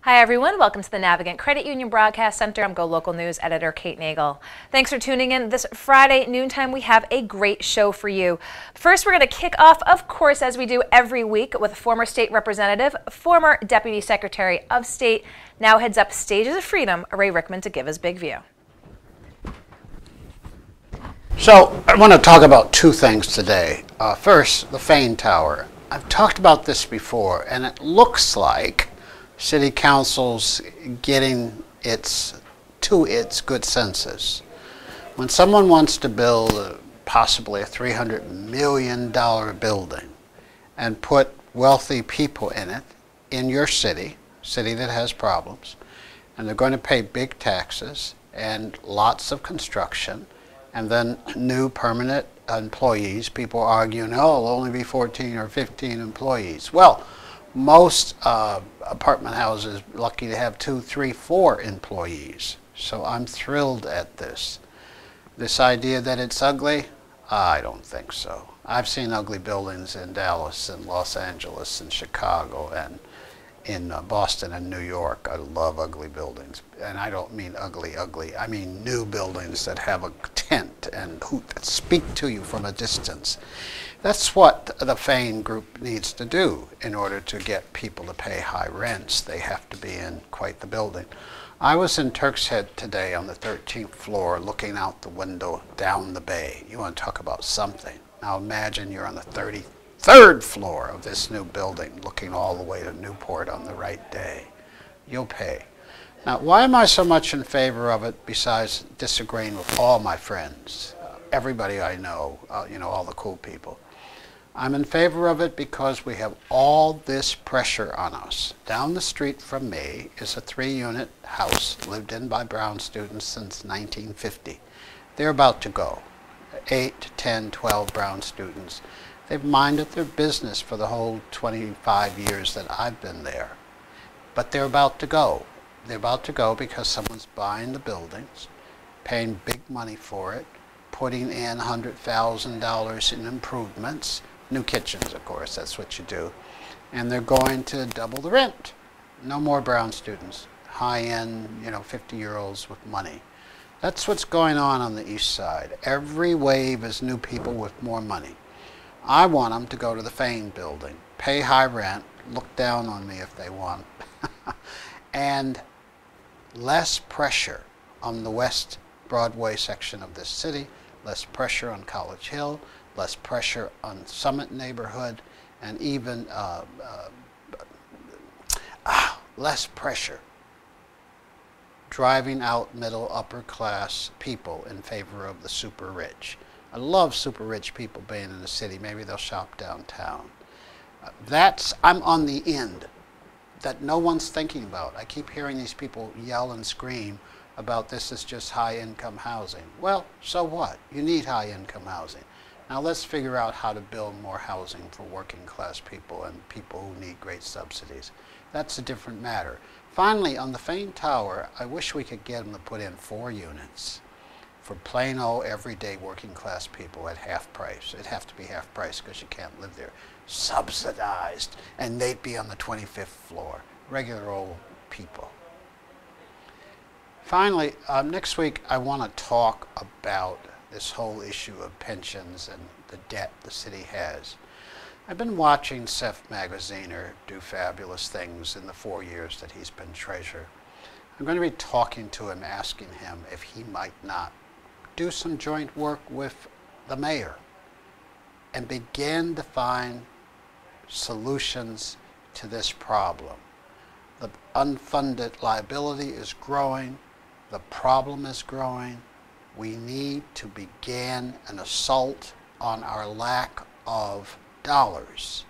Hi everyone, welcome to the Navigant Credit Union Broadcast Center. I'm GoLocal News editor Kate Nagel. Thanks for tuning in. This Friday noontime we have a great show for you. First we're going to kick off, of course, as we do every week, with former state representative, former Deputy Secretary of State, now heads up Stages of Freedom, Ray Rickman, to give his big view. So I want to talk about two things today. First, the Fane Tower. I've talked about this before, and it looks like City Council's getting to its good senses. When someone wants to build possibly a $300 million building and put wealthy people in it, in your city that has problems, and they're going to pay big taxes and lots of construction, and then new permanent employees, people arguing, oh, it'll only be 14 or 15 employees. Well, most apartment houses are lucky to have 2, 3, 4 employees. So I'm thrilled at this. This idea that it's ugly, I don't think so. I've seen ugly buildings in Dallas and Los Angeles and Chicago and in Boston and New York. I love ugly buildings. And I don't mean ugly. I mean new buildings that have a tent and that speak to you from a distance. That's what the Fane Group needs to do in order to get people to pay high rents. They have to be in quite the building. I was in Turk's Head today on the 13th floor looking out the window down the bay. You want to talk about something. Now imagine you're on the 33rd floor of this new building looking all the way to Newport on the right day. You'll pay. Now, why am I so much in favor of it besides disagreeing with all my friends, everybody I know, all the cool people? I'm in favor of it because we have all this pressure on us. Down the street from me is a 3-unit house lived in by Brown students since 1950. They're about to go. 8, 10, 12 Brown students. They've minded their business for the whole 25 years that I've been there. But they're about to go. They're about to go because someone's buying the buildings, paying big money for it, putting in $100,000 in improvements. New kitchens, of course, that's what you do. And they're going to double the rent. No more Brown students. High-end, 50-year-olds with money. That's what's going on the east side. Every wave is new people with more money. I want them to go to the Fane building, pay high rent, look down on me if they want, and less pressure on the West Broadway section of this city, less pressure on College Hill, less pressure on Summit neighborhood, and even less pressure driving out middle, upper class people in favor of the super rich. I love super rich people being in the city. Maybe they'll shop downtown. I'm on the end that no one's thinking about. I keep hearing these people yell and scream about this is just high-income housing. Well, so what? You need high-income housing. Now let's figure out how to build more housing for working class people and people who need great subsidies. That's a different matter. Finally, on the Fane Tower, I wish we could get them to put in 4 units for plain old everyday working class people at half price. It'd have to be half price because you can't live there. Subsidized. And they'd be on the 25th floor. Regular old people. Finally, next week I want to talk about this whole issue of pensions and the debt the city has. I've been watching Seth Magaziner do fabulous things in the 4 years that he's been treasurer. I'm going to be talking to him, asking him if he might not do some joint work with the mayor and begin to find solutions to this problem. The unfunded liability is growing. The problem is growing. We need to begin an assault on our lack of dollars.